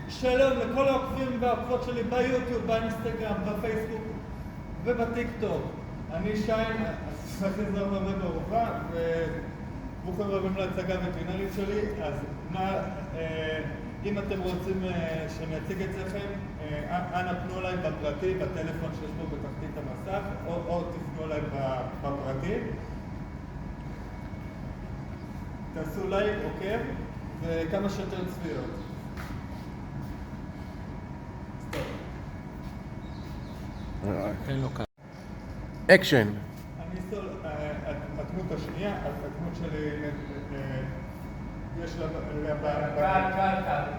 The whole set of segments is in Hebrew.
שלום לכל העוקבים והעוקבות שלי ביוטיוב, באינסטגרם, בפייסבוק ובטיקטוק. אני שיין, אשמח לזור הרבה ברוחה, וברוכים רבים להצגה הווטרינרית שלי. אז אם אתם רוצים שאני אציג אצלכם, אנא פנו אליי בפרטי, בטלפון שיש פה בתחתית המסך, או תפנו אליי בפרטי. תעשו לייק, עוקב, וכמה שיותר צפיות. אקשן. אני סול, הדמות השנייה, הדמות שלי, יש לה...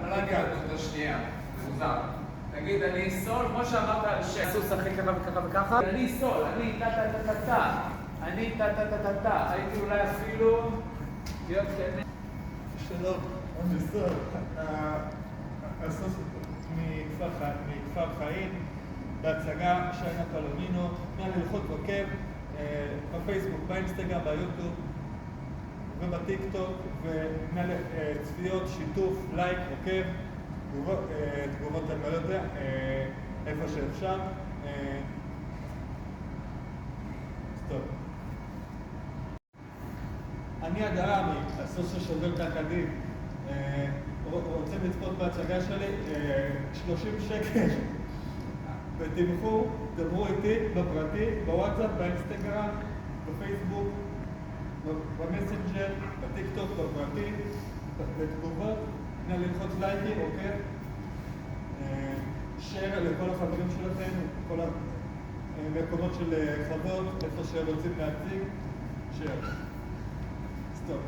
לא להגיד הדמות השנייה, זה מוזר. תגיד, אני סול, כמו שאמרת על סוס אחרי ככה וככה וככה. אני סול, אני טה-טה-טה-טה-טה. אני טה-טה-טה-טה-טה. הייתי אולי אפילו... להיות כאלה. שלום, אני סול. הסוס מכפר חיים. בהצגה שיינה פלומינו, נא ללחוץ עוקב בפייסבוק, באינסטגרם, ביוטיוב ובטיקטוק, ונא צפיות, שיתוף, לייק, עוקב, תגובות אני לא יודע, איפה שאפשר. סטופ. אני הדרמי, הסוס ששובר את הקדים. רוצים לצפות בהצגה שלי? 30 שקל. ותמכו, דברו איתי בפרטי, בוואטסאפ, באינסטגרם, בפייסבוק, במסנג'ר, בטיקטוק, בפרטי, בתגובות. נא ללחוץ לייקים, אוקיי? שייר לכל החברים שלכם, כל המקומות של חוות, איפה שרוצים להציג, שייר. סטופ.